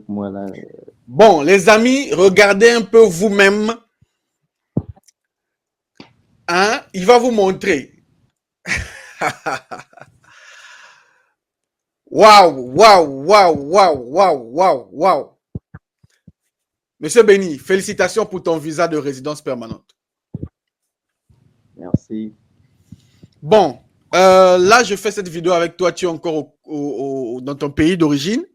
Moi, là, Bon, les amis, regardez un peu vous-même. Hein? Il va vous montrer. Waouh, waouh, waouh, waouh, waouh, waouh, waouh. Monsieur Béni, félicitations pour ton visa de résidence permanente. merci. Bon, là, je fais cette vidéo avec toi. Tu es encore dans ton pays d'origine.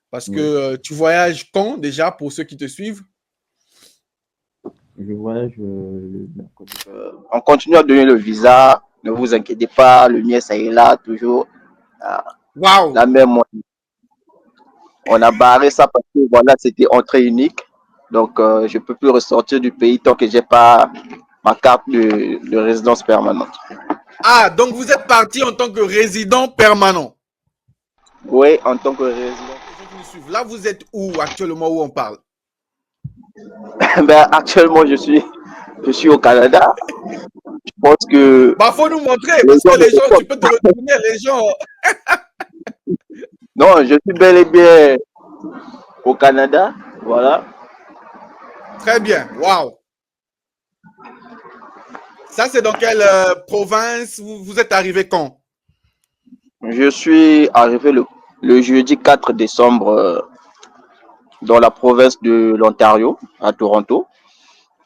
Parce que tu voyages quand déjà pour ceux qui te suivent? Je voyage le mercredi. On continue à donner le visa. Ne vous inquiétez pas. Le mien, ça est là, toujours. Waouh! La même, on a barré ça parce que voilà, c'était entrée unique. Donc, je ne peux plus ressortir du pays tant que je n'ai pas ma carte de résidence permanente. Ah, donc vous êtes parti en tant que résident permanent? Oui, en tant que résident. Là, vous êtes où actuellement où on parle? Ben, actuellement, je suis au Canada. Je pense que. Bah, faut nous montrer parce que les gens, tu peux te retourner, les gens. Non, je suis bel et bien au Canada. Voilà. Très bien. Waouh. Ça, c'est dans quelle province vous êtes arrivé quand? Je suis arrivé le jeudi 4 décembre dans la province de l'Ontario, à Toronto.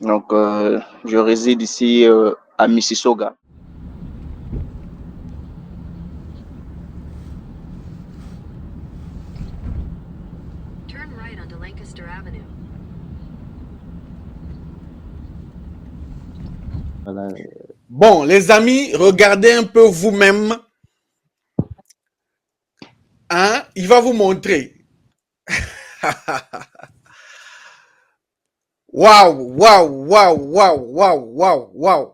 Donc, je réside ici à Mississauga. Turn right onto Lancaster Avenue. Voilà, Bon, les amis, regardez un peu vous-même. Hein? Il va vous montrer. Waouh, waouh, waouh, waouh, waouh, waouh, waouh.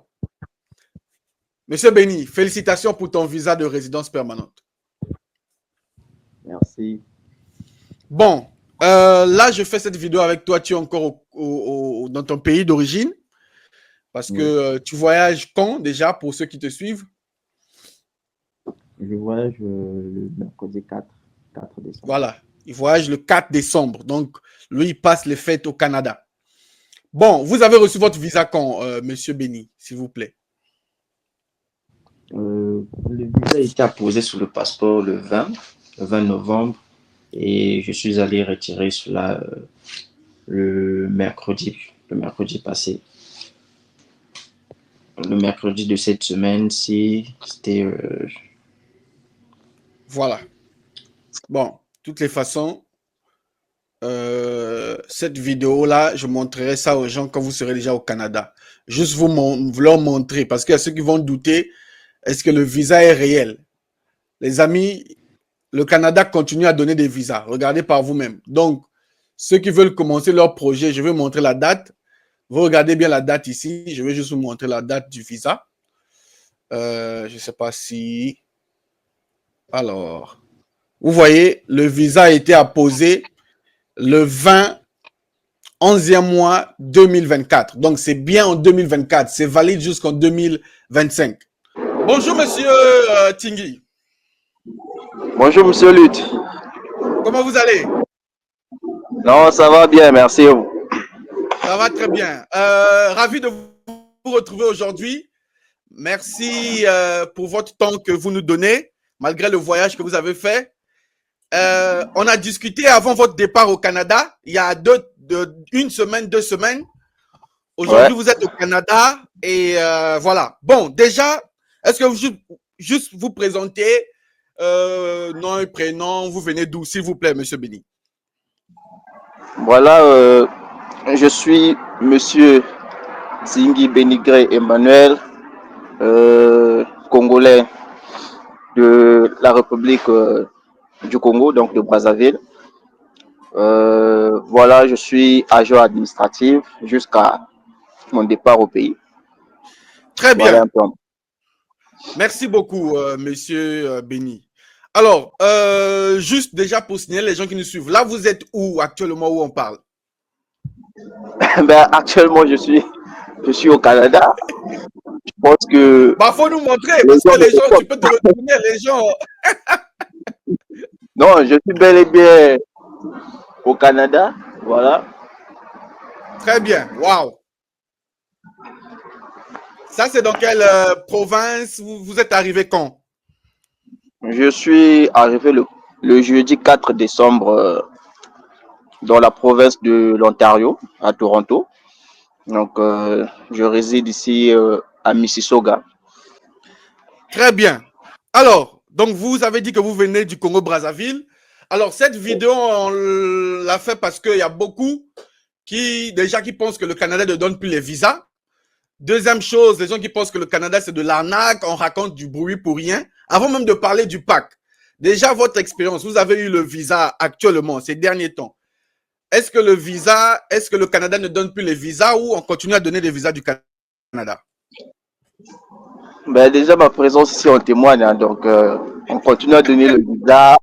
Monsieur Béni, félicitations pour ton visa de résidence permanente. merci. Bon, là, je fais cette vidéo avec toi. Tu es encore dans ton pays d'origine. Parce que tu voyages quand déjà pour ceux qui te suivent? Je voyage le mercredi 4 décembre. Voilà, il voyage le 4 décembre. Donc, lui, il passe les fêtes au Canada. Bon, vous avez reçu votre visa quand, monsieur Béni, s'il vous plaît? Le visa a été apposé sur le passeport le 20 novembre et je suis allé retirer cela le mercredi passé. Le mercredi de cette semaine-ci, c'était... Voilà. Bon, de toutes les façons, cette vidéo-là, je montrerai ça aux gens quand vous serez déjà au Canada. Juste vous leur montrer, parce qu'il y a ceux qui vont douter, est-ce que le visa est réel? Les amis, le Canada continue à donner des visas. Regardez par vous-même. Donc, ceux qui veulent commencer leur projet, je vais montrer la date. Vous regardez bien la date ici. Je vais juste vous montrer la date du visa. Je ne sais pas si... Alors, vous voyez, le visa a été apposé le 11e mois 2024. Donc, c'est bien en 2024. C'est valide jusqu'en 2025. Bonjour, monsieur Tingui. Bonjour, monsieur Lutte. Comment vous allez? Non, ça va bien, merci. Ça va très bien. Ravi de vous retrouver aujourd'hui. Merci pour votre temps que vous nous donnez, malgré le voyage que vous avez fait. On a discuté avant votre départ au Canada, il y a une semaine, 2 semains. Aujourd'hui, vous êtes au Canada et voilà. Bon, déjà, est-ce que vous juste vous présenter nom et prénom, vous venez d'où, s'il vous plaît, monsieur Béni? Voilà, je suis monsieur Tingui Bénigré Emmanuel, congolais de la République du Congo, donc de Brazzaville. Voilà, je suis agent administratif jusqu'à mon départ au pays. Très bien. Voilà un peu. Merci beaucoup, monsieur Béni. Alors, juste déjà pour signaler les gens qui nous suivent, là, vous êtes où actuellement où on parle? Ben, actuellement, je suis au Canada. Je pense que. Bah, faut nous montrer parce que les gens, tu peux te retourner, les gens. Non, je suis bel et bien au Canada. Voilà. Très bien. Waouh. Ça, c'est dans quelle province vous êtes arrivé quand? Je suis arrivé le jeudi 4 décembre dans la province de l'Ontario, à Toronto. Donc, je réside ici à Mississauga. Très bien. Alors, donc vous avez dit que vous venez du Congo-Brazzaville. Alors, cette vidéo, on l'a fait parce qu'il y a beaucoup qui pensent que le Canada ne donne plus les visas. Deuxième chose, les gens qui pensent que le Canada, c'est de l'arnaque, on raconte du bruit pour rien. Avant même de parler du PAC, déjà votre expérience, vous avez eu le visa actuellement, ces derniers temps. Est-ce que le Canada ne donne plus les visas ou on continue à donner des visas du Canada? Ben, déjà, ma présence ici en témoigne. Hein, donc, on continue à donner le visa.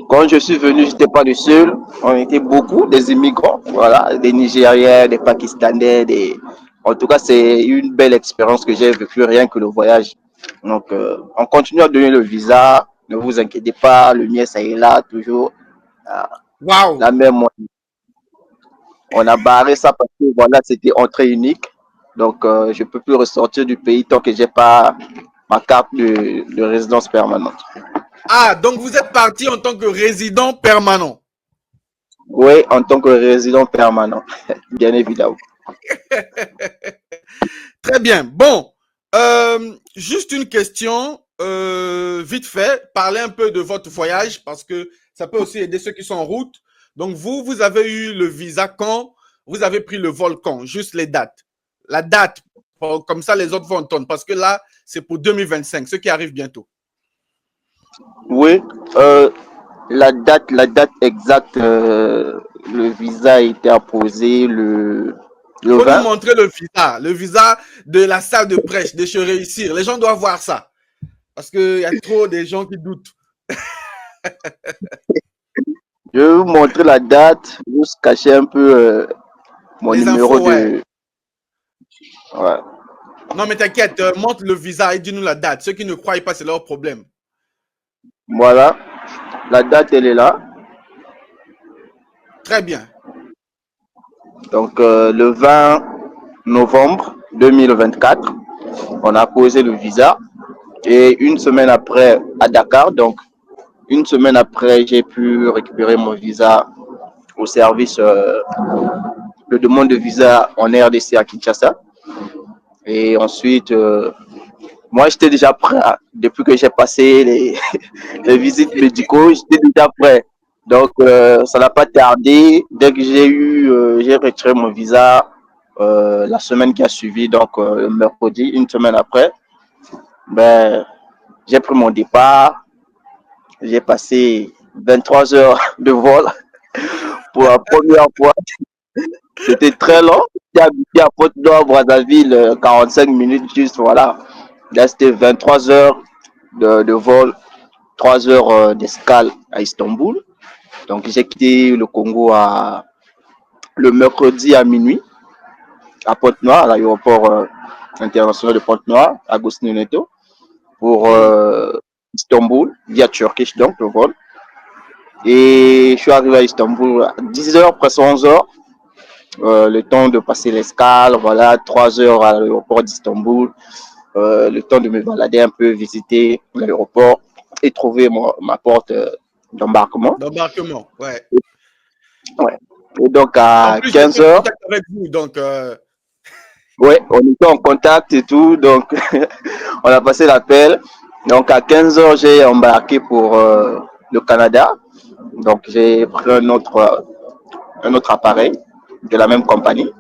Quand je suis venu, je n'étais pas le seul. On était beaucoup, des immigrants, voilà, des Nigériens, des Pakistanais. En tout cas, c'est une belle expérience que j'ai vécue, rien que le voyage. Donc, on continue à donner le visa. Ne vous inquiétez pas, le mien, ça est là, toujours. Waouh! La même, on a barré ça parce que voilà, c'était entrée unique. Donc, je ne peux plus ressortir du pays tant que je n'ai pas ma carte de résidence permanente. Ah, donc vous êtes parti en tant que résident permanent. Oui, en tant que résident permanent, bien évidemment. Très bien. Bon, juste une question, vite fait. Parlez un peu de votre voyage parce que ça peut aussi aider ceux qui sont en route. Donc, vous avez eu le visa quand? Vous avez pris le vol quand? Juste les dates. La date, comme ça les autres vont entendre parce que là, c'est pour 2025, ce qui arrive bientôt. Oui, la date exacte, le visa a été apposé Il le faut nous 20. montrer le visa de la salle de prêche, de se réussir. Les gens doivent voir ça parce qu'il y a trop de gens qui doutent. Je vais vous montrer la date, juste cacher un peu mon Les numéro infos, ouais. de... Ouais. Non, mais t'inquiète, montre le visa et dis-nous la date. Ceux qui ne croient pas, c'est leur problème. Voilà, la date, elle est là. Très bien. Donc, le 20 novembre 2024, on a posé le visa. Et une semaine après, à Dakar, donc une semaine après, j'ai pu récupérer mon visa au service de demande de visa en RDC à Kinshasa. Et ensuite, moi, j'étais déjà prêt. Hein. Depuis que j'ai passé les visites médicaux, j'étais déjà prêt. Donc, ça n'a pas tardé. Dès que j'ai retiré mon visa la semaine qui a suivi, donc le mercredi, une semaine après, ben, j'ai pris mon départ. J'ai passé 23 heures de vol pour la première fois. C'était très long. J'ai habité à Pointe-Noire, Brazzaville, 45 minutes juste, voilà. Là, c'était 23 heures de vol, 3 heures d'escale à Istanbul. Donc, j'ai quitté le Congo le mercredi à minuit à Pointe-Noire, à l'aéroport international de Pointe-Noire, à Agostinho Neto, pour Istanbul, via Turkish, donc le vol. Et je suis arrivé à Istanbul à 10 heures, presque 11 heures. Le temps de passer l'escale, voilà, 3 heures à l'aéroport d'Istanbul. Le temps de me balader un peu, visiter l'aéroport et trouver ma porte d'embarquement. D'embarquement, ouais. Ouais. Et donc En à plus, j'étais 15 en heures, contact avec vous, donc ouais, on était en contact et tout, donc on a passé l'appel. Donc à 15 heures, j'ai embarqué pour le Canada. Donc j'ai pris un autre appareil de la même compagnie.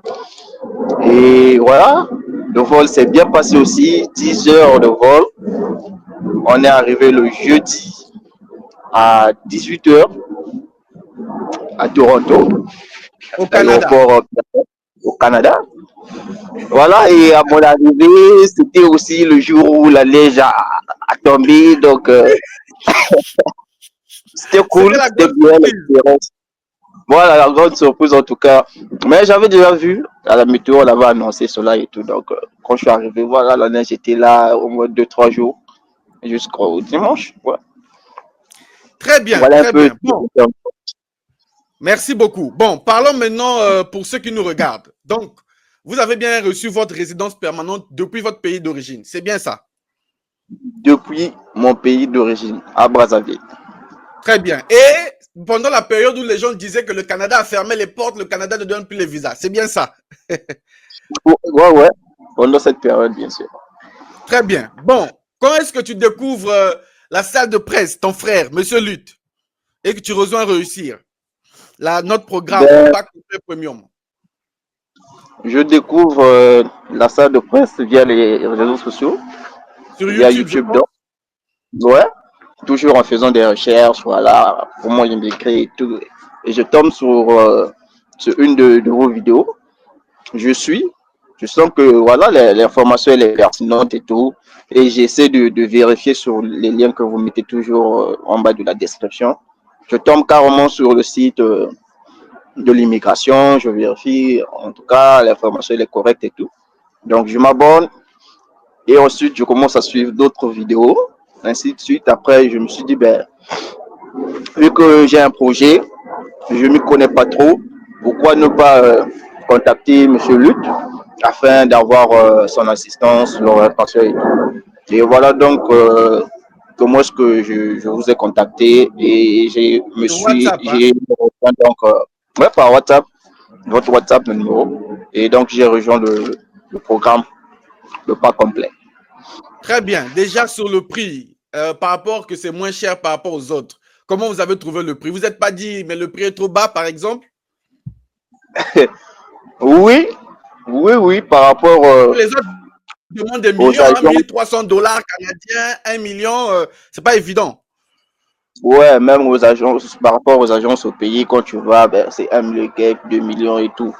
Et voilà, le vol s'est bien passé aussi, 10 heures de vol. On est arrivé le jeudi à 18 heures à Toronto, au Canada. l'aéroport au Canada. Voilà, et à mon arrivée, c'était aussi le jour où la neige a tombé, donc c'était C'était cool, la c'était grande bien surprise. l'expérience. Voilà, la grande surprise en tout cas. Mais j'avais déjà vu à la météo, on avait annoncé cela et tout, donc quand je suis arrivé, voilà, la neige était là au moins 2-3 jours, jusqu'au dimanche. Ouais. Très bien, Voilà un très peu. bien. Bon, Merci beaucoup. Bon, parlons maintenant pour ceux qui nous regardent. Donc, vous avez bien reçu votre résidence permanente depuis votre pays d'origine. C'est bien ça? Depuis mon pays d'origine, à Brazzaville. Très bien. Et pendant la période où les gens disaient que le Canada a fermé les portes, le Canada ne donne plus les visas. C'est bien ça? Ouais. Pendant cette période, bien sûr. Très bien. Bon, quand est-ce que tu découvres la salle de presse, ton frère, Monsieur Lutte, et que tu rejoins Réussir, notre programme, le Ben, Pack Premium? je découvre la salle de presse via les réseaux sociaux, Sur via YouTube, je YouTube. pense. Ouais, toujours en faisant des recherches, voilà, comment il m'écrit et tout. Et je tombe sur une de vos vidéos. Je sens que voilà, l'information elle est pertinente et tout. Et j'essaie de vérifier sur les liens que vous mettez toujours en bas de la description. Je tombe carrément sur le site de l'immigration, je vérifie, en tout cas, l'information elle est correcte et tout. Donc, je m'abonne et ensuite, je commence à suivre d'autres vidéos, ainsi de suite. Après, je me suis dit, ben, vu que j'ai un projet, je ne m'y connais pas trop, pourquoi ne pas contacter M. Lutte afin d'avoir son assistance, l'orientation et tout. Et voilà donc comment est-ce que je vous ai contacté et Sur WhatsApp, hein? j'ai rejoint donc ouais, par WhatsApp, votre WhatsApp, le numéro. Et donc j'ai rejoint le programme, le pas complet. Très bien. Déjà sur le prix, par rapport que c'est moins cher par rapport aux autres, comment vous avez trouvé le prix? Vous n'êtes pas dit, mais le prix est trop bas, par exemple? Oui, oui, par rapport Les autres demandent des aux millions, hein, agents. 1 300 $ canadiens, 1 million, c'est pas évident. Ouais, même aux agences, par rapport aux agences au pays, quand tu vas, ben, c'est 1 million, 2 millions et tout.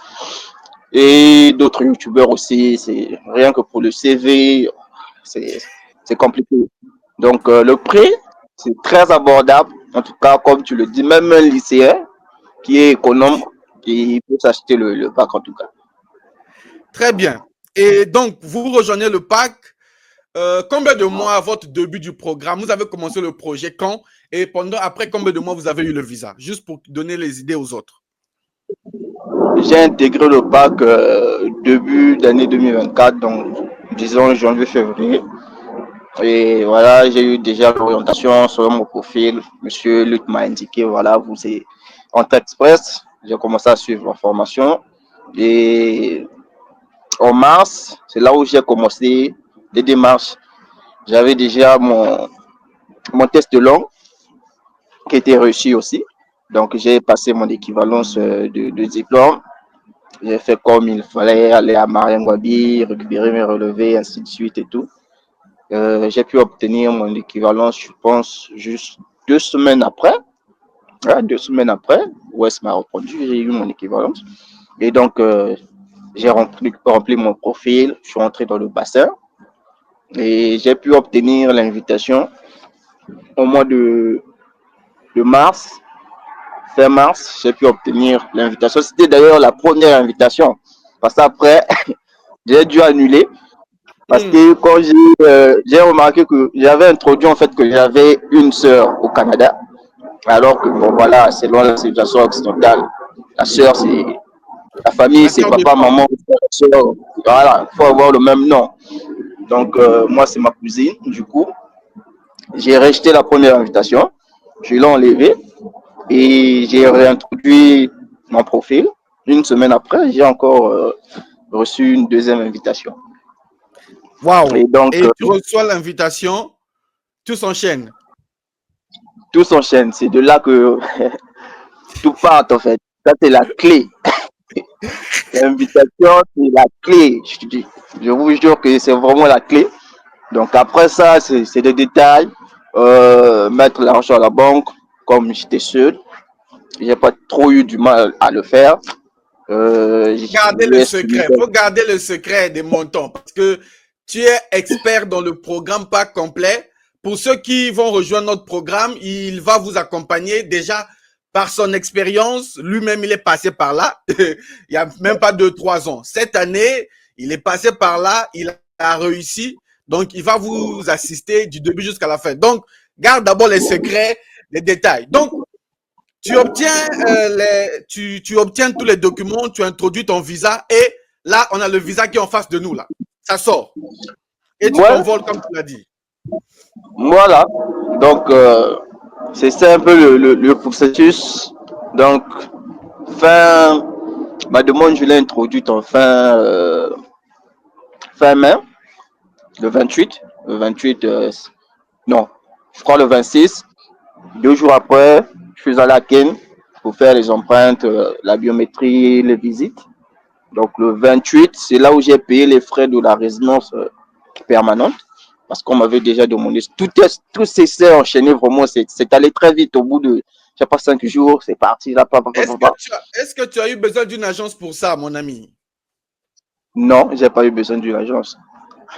Et d'autres youtubeurs aussi, c'est rien que pour le CV, c'est c'est compliqué. Donc le prix, c'est très abordable. En tout cas, comme tu le dis, même un lycéen qui est économe, qui peut s'acheter le pack en tout cas. Très bien. Et donc, vous rejoignez le pack. Combien de mois à votre début du programme? Vous avez commencé le projet quand? Et après combien de mois vous avez eu le visa? Juste pour donner les idées aux autres. J'ai intégré le pack début d'année 2024, donc disons janvier-février. Et voilà, j'ai eu déjà l'orientation sur mon profil. Monsieur Luc m'a indiqué, voilà, vous êtes en express. J'ai commencé à suivre la formation. Et en mars, c'est là où j'ai commencé les démarches. J'avais déjà mon test de langue qui était réussi aussi. Donc, j'ai passé mon équivalence de diplôme. J'ai fait comme il fallait, aller à Mariangwabi, récupérer mes relevés, ainsi de suite et tout. J'ai pu obtenir mon équivalence, je pense, juste 2 semaines après. Ouais, 2 semaines après, West m'a répondu, j'ai eu mon équivalence. Et donc, j'ai rempli mon profil, je suis rentré dans le bassin et j'ai pu obtenir l'invitation au mois de mars. Fin mars, j'ai pu obtenir l'invitation. C'était d'ailleurs la première invitation. Parce qu'après, j'ai dû annuler. Parce que quand j'ai remarqué que j'avais introduit en fait que j'avais une sœur au Canada. Alors que bon voilà, selon la civilisation occidentale, la sœur c'est la famille, La c'est sœur de papa, force. maman, soeur. Voilà, il faut avoir le même nom. Donc moi c'est ma cousine. Du coup, j'ai rejeté la première invitation. Je l'ai enlevée et j'ai réintroduit mon profil. Une semaine après, j'ai encore reçu une deuxième invitation. Waouh! Et donc, Et tu reçois l'invitation, tout s'enchaîne. tout s'enchaîne. C'est de là que tout part, en fait. Ça, c'est la clé. L'invitation, c'est la clé. Je vous jure que c'est vraiment la clé. Donc, après ça, c'est des détails. Mettre l'argent à la banque, comme j'étais seul. J'ai pas trop eu du mal à le faire. Garder Je le laisse secret. Il faut garder le secret des montants parce que tu es expert dans le programme pas complet. Pour ceux qui vont rejoindre notre programme, il va vous accompagner déjà par son expérience. Lui-même, il est passé par là. Il n'y a même pas 2, 3 ans. Cette année, il est passé par là. Il a réussi. Donc, il va vous assister du début jusqu'à la fin. Donc, garde d'abord les secrets, les détails. Donc, tu obtiens, tu obtiens tous les documents, tu introduis ton visa et là, on a le visa qui est en face de nous. Là. Ça sort. Et tu Ouais, t'envoles comme tu l'as dit. voilà. Donc, c'est ça un peu le processus. Donc, fin, ma demande, je l'ai introduite en fin mai, le 28. Le 28, non, je crois le 26. 2 jours après, je suis allé à Ken pour faire les empreintes, la biométrie, les visites. Donc, le 28, c'est là où j'ai payé les frais de la résidence permanente. Parce qu'on m'avait déjà demandé. Tout s'est enchaîné vraiment. C'est allé très vite. Au bout de, je sais pas, 5 jours, c'est parti. Là, Est-ce que tu as eu besoin d'une agence pour ça, mon ami? Non, j'ai pas eu besoin d'une agence.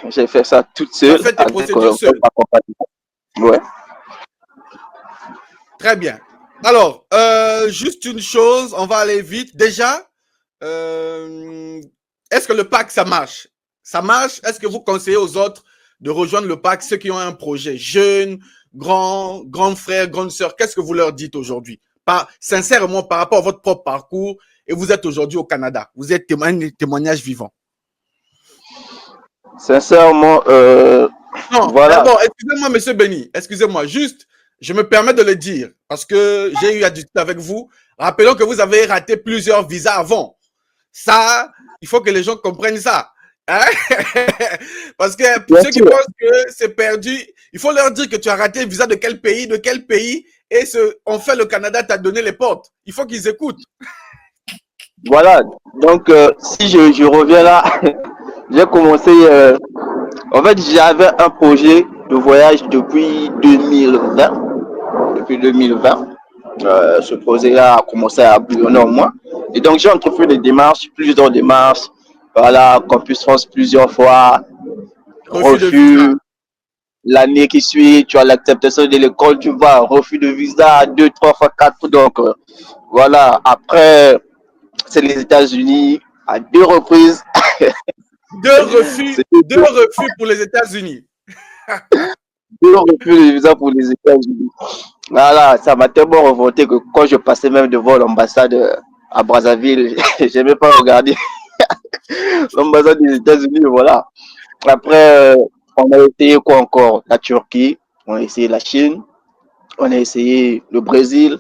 J'ai fait ça toute Tu as seule fait tes avec procédures seul. ma compagnie. Ouais. Très bien. Alors, juste une chose, on va aller vite. Déjà, est-ce que le pack, ça marche? Ça marche? Est-ce que vous conseillez aux autres de rejoindre le pack, ceux qui ont un projet, jeunes, grands frères, grandes sœurs? Qu'est-ce que vous leur dites aujourd'hui? Sincèrement, par rapport à votre propre parcours, et vous êtes aujourd'hui au Canada. Vous êtes un témoignage vivant. Sincèrement, Non, voilà. bon, excusez-moi, monsieur Benny, excusez-moi, juste, je me permets de le dire, parce que j'ai eu à discuter avec vous. Rappelons que vous avez raté plusieurs visas avant. Ça, il faut que les gens comprennent ça. Hein? Parce que pour Bien ceux qui sûr. pensent que c'est perdu, il faut leur dire que tu as raté le visa de quel pays, et on fait le Canada t'a donné les portes. Il faut qu'ils écoutent. Voilà. Donc, si je reviens là, j'ai commencé. En fait, j'avais un projet de voyage depuis 2020. Depuis 2020. Ce projet-là a commencé à bouillonner en moi. Et donc, j'ai entrepris des démarches, plusieurs démarches. Voilà, Campus France plusieurs fois, Refus de visa. refus. L'année qui suit, tu as l'acceptation de l'école, tu vas, refus de visa, 2, 3 fois, 4. Donc, voilà. Après, c'est les États-Unis à 2 reprises. Deux refus pour les États-Unis. 2 refus de visa pour les États-Unis. Voilà, ça m'a tellement revolté que quand je passais même devant l'ambassade à Brazzaville, j'aimais pas regarder l'ambassade des États-Unis. Voilà. Après, on a essayé quoi encore? La Turquie, on a essayé la Chine, on a essayé le Brésil.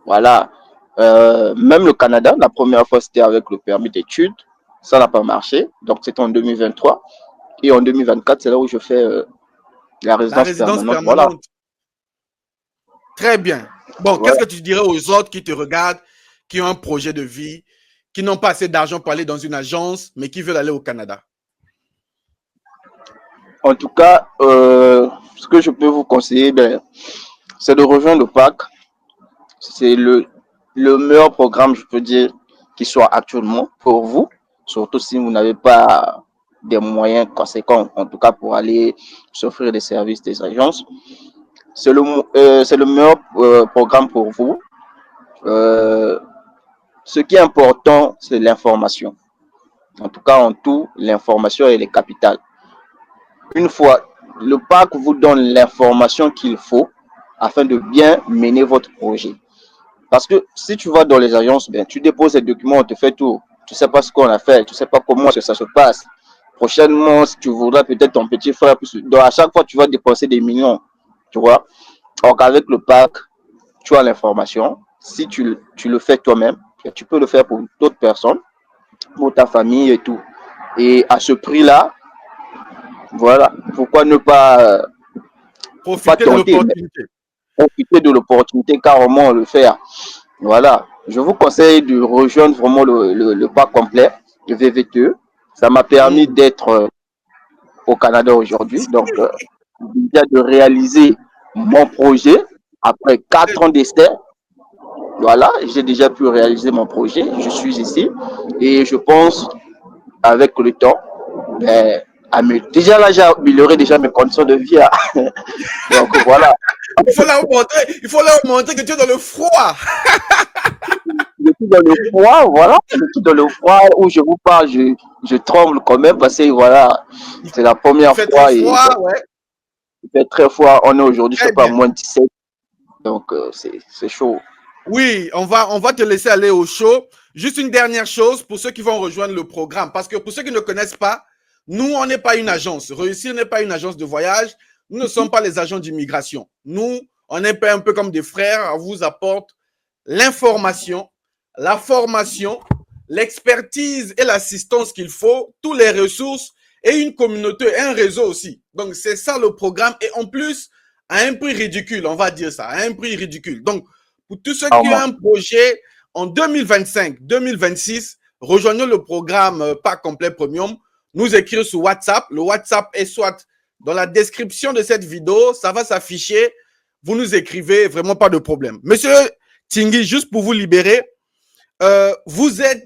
Voilà. Même le Canada, la première fois c'était avec le permis d'études. Ça n'a pas marché. Donc c'était en 2023. Et en 2024, c'est là où je fais la La résidence résidence permanente. Voilà. permanente. Très bien. Bon, Voilà. qu'est-ce que tu dirais aux autres qui te regardent, qui ont un projet de vie, qui n'ont pas assez d'argent pour aller dans une agence, mais qui veulent aller au Canada? En tout cas, ce que je peux vous conseiller, c'est de rejoindre le PAC. C'est le meilleur programme, je peux dire, qui soit actuellement pour vous, surtout si vous n'avez pas des moyens conséquents, en tout cas pour aller s'offrir des services des agences. C'est le meilleur programme pour vous. Ce qui est important, c'est l'information. En tout cas, en tout, l'information elle est capitale. Une fois, le PAC vous donne l'information qu'il faut afin de bien mener votre projet. Parce que si tu vas dans les agences, tu déposes les documents, on te fait tout. Tu ne sais pas ce qu'on a fait, tu ne sais pas comment ça se passe. Prochainement, si tu voudras peut-être ton petit frère, donc à chaque fois, tu vas dépenser des millions. Tu vois. Donc avec le PAC, tu as l'information. Si tu le fais toi-même, tu peux le faire pour d'autres personnes, pour ta famille et tout. Et à ce prix-là, voilà, pourquoi ne pas Profiter de tenter, l'opportunité. profiter de l'opportunité, carrément le faire. Voilà, je vous conseille de rejoindre vraiment le pack complet, le VVTE. Ça m'a permis d'être au Canada aujourd'hui, donc déjà de réaliser mon projet après 4 ans d'essai. Voilà, j'ai déjà pu réaliser mon projet. Je suis ici et je pense avec le temps, déjà là, j'ai amélioré déjà mes conditions de vie. Donc voilà. Il faut leur montrer que tu es dans le froid. Je suis dans le froid, voilà. Je suis dans le froid où je vous parle, je tremble quand même parce que voilà, c'est la première Il fait fois. très froid, ouais. Il fait très froid. On est aujourd'hui, je Très sais pas, bien. moins 17. Donc c'est chaud. Oui, on va te laisser aller au show. Juste une dernière chose pour ceux qui vont rejoindre le programme. Parce que pour ceux qui ne connaissent pas, nous, on n'est pas une agence. Réussir n'est pas une agence de voyage. Nous ne sommes pas les agents d'immigration. Nous, on est un peu comme des frères. On vous apporte l'information, la formation, l'expertise et l'assistance qu'il faut, toutes les ressources et une communauté, un réseau aussi. Donc, c'est ça le programme. Et en plus, à un prix ridicule, on va dire ça, à un prix ridicule. Donc, pour tous ceux qui ont un projet en 2025, 2026, rejoignez le programme Pack Complet Premium. Nous écrire sur WhatsApp. Le WhatsApp est soit dans la description de cette vidéo, ça va s'afficher. Vous nous écrivez, vraiment pas de problème. Monsieur Tingui, juste pour vous libérer, vous êtes,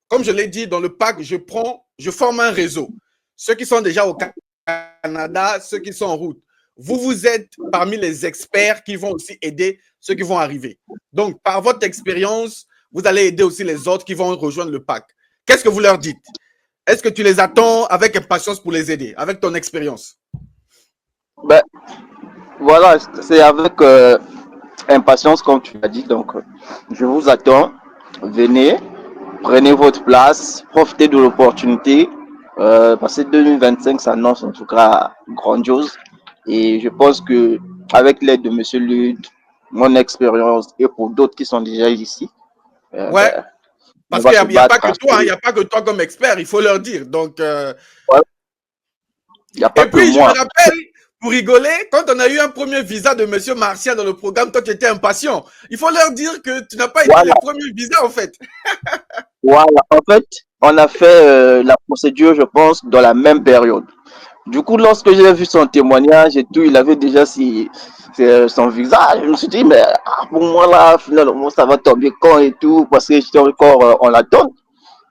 comme je l'ai dit, dans le pack, je forme un réseau. Ceux qui sont déjà au Canada, ceux qui sont en route. Vous êtes parmi les experts qui vont aussi aider ceux qui vont arriver. Donc, par votre expérience, vous allez aider aussi les autres qui vont rejoindre le pack. Qu'est-ce que vous leur dites? Est-ce que tu les attends avec impatience pour les aider, avec ton expérience? Ben, voilà, c'est avec impatience, comme tu l'as dit. Donc, je vous attends. Venez, prenez votre place, profitez de l'opportunité. Parce que 2025 s'annonce en tout cas grandiose. Et je pense que avec l'aide de Monsieur Lud, mon expérience et pour d'autres qui sont déjà ici, ouais, ben, parce qu'il n'y a pas que toi, il n'y a pas que toi comme expert, il faut leur dire. Donc, ouais, y a pas et puis, que je moi. me rappelle, pour rigoler, quand on a eu un premier visa de Monsieur Martial dans le programme, toi, tu étais impatient. Il faut leur dire que tu n'as pas été Voilà. le premier visa, en fait. Voilà. En fait, on a fait la procédure, je pense, dans la même période. Du coup, lorsque j'ai vu son témoignage et tout, il avait déjà son visage. Je me suis dit, mais pour moi, là, finalement, ça va tomber quand et tout, parce que j'étais encore en attente.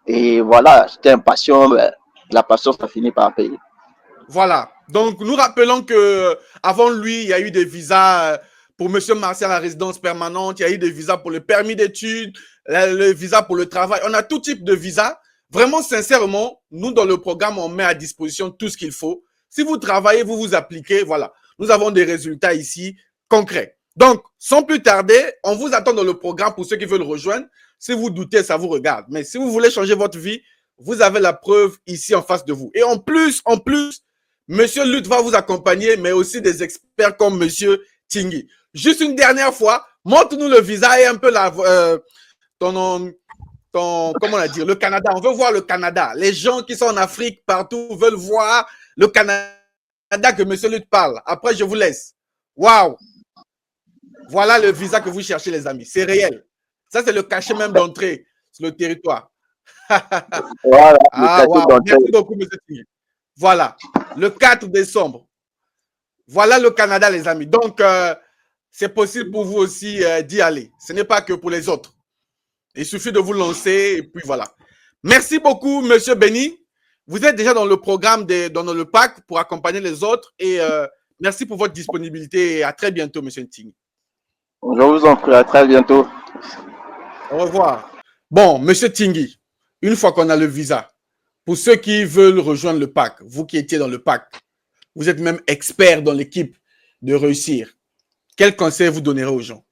Et voilà, j'étais impatient, mais la patience a fini par payer. Voilà. Donc, nous rappelons que avant lui, il y a eu des visas pour Monsieur Martial à résidence permanente, il y a eu des visas pour le permis d'études, le visa pour le travail. On a tout type de visa. Vraiment, sincèrement, nous, dans le programme, on met à disposition tout ce qu'il faut. Si vous travaillez, vous vous appliquez, voilà. Nous avons des résultats ici concrets. Donc, sans plus tarder, on vous attend dans le programme pour ceux qui veulent rejoindre. Si vous doutez, ça vous regarde. Mais si vous voulez changer votre vie, vous avez la preuve ici en face de vous. Et en plus, Monsieur Lutte va vous accompagner, mais aussi des experts comme Monsieur Tingui. Juste une dernière fois, montre-nous le visa et un peu comment on a dit, le Canada. On veut voir le Canada. Les gens qui sont en Afrique, partout, veulent voir le Canada que Monsieur Lutte parle. Après, je vous laisse. Waouh! Voilà le visa que vous cherchez, les amis. C'est réel. Ça, c'est le cachet même d'entrée sur le territoire. Voilà, ah, wow. Merci beaucoup, Monsieur Tingui. Voilà, le 4 décembre. Voilà le Canada, les amis. Donc, c'est possible pour vous aussi d'y aller. Ce n'est pas que pour les autres. Il suffit de vous lancer et puis voilà. Merci beaucoup, Monsieur Benny. Vous êtes déjà dans le programme, dans le pack pour accompagner les autres et merci pour votre disponibilité et à très bientôt, Monsieur Tingui. Je vous en prie, à très bientôt. Au revoir. Bon, Monsieur Tingui, une fois qu'on a le visa, pour ceux qui veulent rejoindre le pack, vous qui étiez dans le pack, vous êtes même expert dans l'équipe de réussir. Quel conseil vous donnerez aux gens?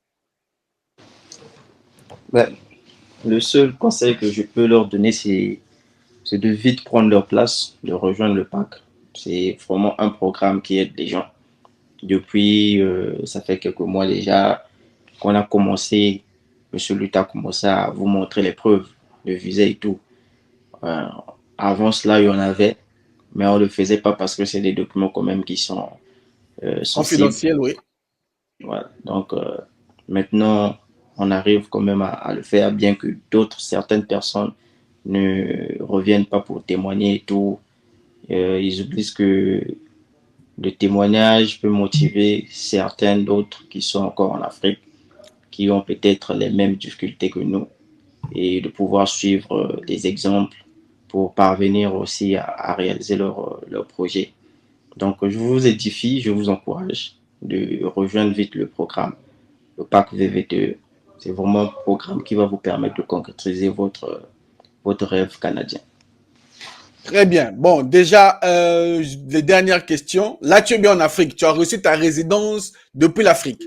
Ben, le seul conseil que je peux leur donner, c'est de vite prendre leur place, de rejoindre le pack. C'est vraiment un programme qui aide les gens. Depuis, ça fait quelques mois déjà qu'on a commencé, M. Lutte a commencé à vous montrer les preuves de visa et tout. Avant cela, il y en avait, mais on ne le faisait pas parce que c'est des documents quand même qui sont confidentiels, oui. Voilà. Donc, maintenant, on arrive quand même à le faire, bien que certaines personnes ne reviennent pas pour témoigner et tout. Ils oublient que le témoignage peut motiver certains d'autres qui sont encore en Afrique, qui ont peut-être les mêmes difficultés que nous, et de pouvoir suivre des exemples pour parvenir aussi à réaliser leur projet. Donc, je vous édifie, je vous encourage de rejoindre vite le programme, le pack VV2. C'est vraiment un programme qui va vous permettre de concrétiser votre rêve canadien. Très bien. Bon, déjà, les dernières questions. Là, tu es bien en Afrique. Tu as reçu ta résidence depuis l'Afrique.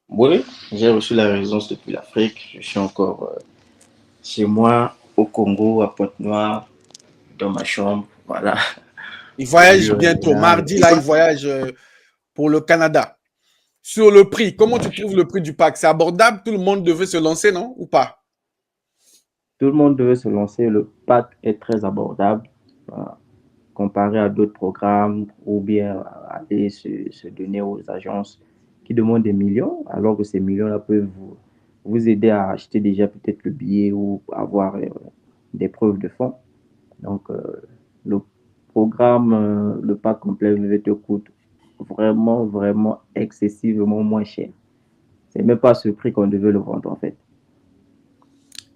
Oui, j'ai reçu la résidence depuis l'Afrique. Je suis encore chez moi, au Congo, à Pointe-Noire, dans ma chambre. Voilà. Il voyage Plus bientôt. rien. Mardi, là, il voyage pour le Canada. Sur le prix, comment tu trouves le prix du pack? C'est abordable? Tout le monde devait se lancer, non? Ou pas? Tout le monde devait se lancer. Le pack est très abordable comparé à d'autres programmes ou bien aller se donner aux agences qui demandent des millions, alors que ces millions-là peuvent vous aider à acheter déjà peut-être le billet ou avoir des preuves de fonds. Donc, le programme, le pack complet te coûte vraiment, vraiment excessivement moins cher. C'est même pas à ce prix qu'on devait le vendre en fait.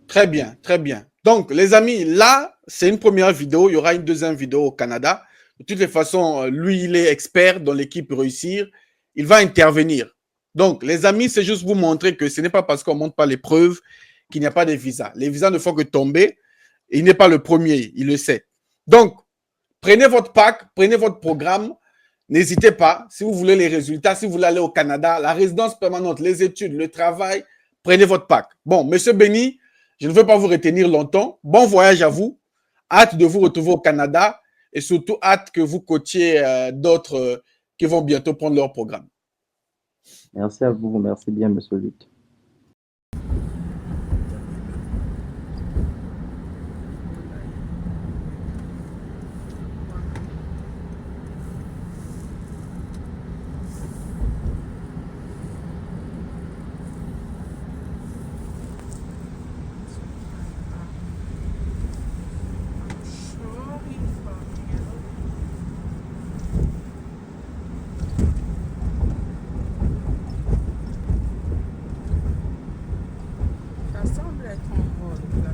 Très bien, très bien. Donc, les amis, là, c'est une première vidéo. Il y aura une deuxième vidéo au Canada. De toutes les façons, lui, il est expert dans l'équipe Réussir. Il va intervenir. Donc, les amis, c'est juste vous montrer que ce n'est pas parce qu'on ne montre pas les preuves qu'il n'y a pas de visa. Les visas ne font que tomber. Et il n'est pas le premier, il le sait. Donc, prenez votre pack, prenez votre programme. N'hésitez pas, si vous voulez les résultats, si vous voulez aller au Canada, la résidence permanente, les études, le travail, prenez votre pack. Bon, Monsieur Benny, je ne veux pas vous retenir longtemps. Bon voyage à vous. Hâte de vous retrouver au Canada et surtout hâte que vous coachiez d'autres qui vont bientôt prendre leur programme. Merci à vous, merci bien, Monsieur Luc. Ça semble être en vol, là.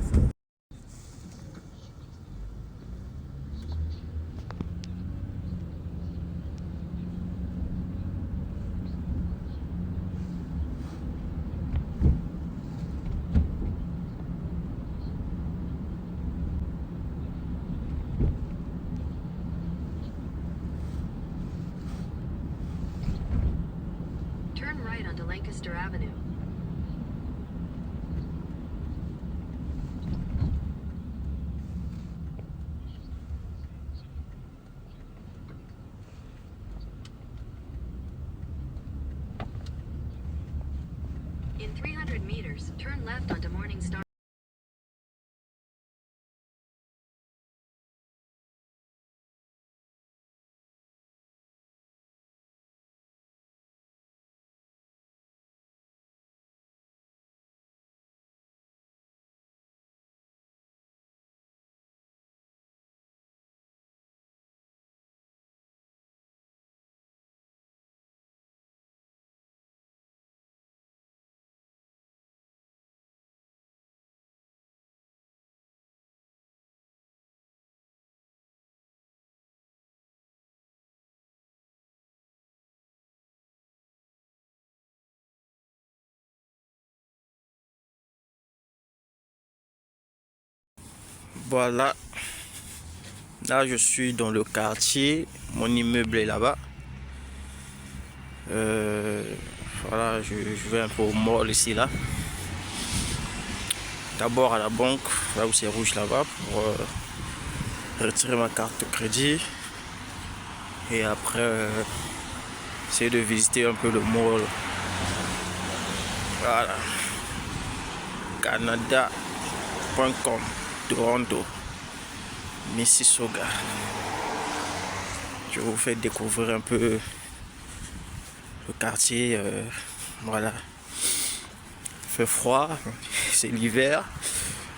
Turn right onto Lancaster Avenue. In 300 meters, turn left onto Morning Star. Voilà, là je suis dans le quartier, mon immeuble est là-bas. Voilà, je vais un peu au mall ici là. D'abord à la banque, là où c'est rouge là-bas, pour retirer ma carte de crédit. Et après, essayer de visiter un peu le mall. Voilà. Canada.com, Toronto, Mississauga. Je vous fais découvrir un peu le quartier. Voilà. Il fait froid, c'est l'hiver.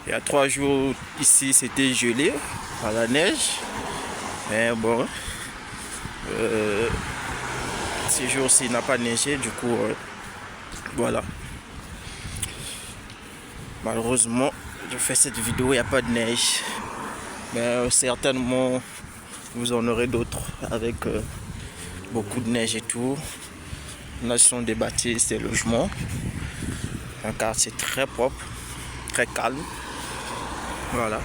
Il y a 3 jours ici, c'était gelé par la neige. Mais bon, ces jours-ci, il n'a pas neigé, du coup, voilà. Malheureusement, je fais cette vidéo, il n'y a pas de neige. Mais certainement, vous en aurez d'autres avec beaucoup de neige et tout. Là, ce sont des bâtisses, des logements. Un quartier très propre, très calme. Voilà.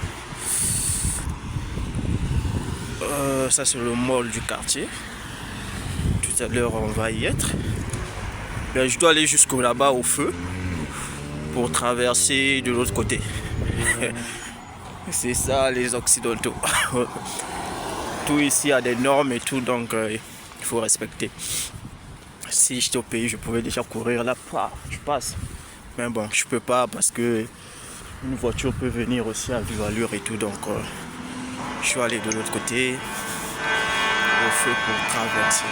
Ça, c'est le mall du quartier. Tout à l'heure, on va y être. Ben, je dois aller jusqu'au là-bas au feu pour traverser de l'autre côté. C'est ça les Occidentaux. Tout ici a des normes et tout, donc il faut respecter. Si j'étais au pays, je pouvais déjà courir là, je passe. Mais bon, je peux pas parce que une voiture peut venir aussi à vive allure et tout, donc je suis allé de l'autre côté au feu pour traverser.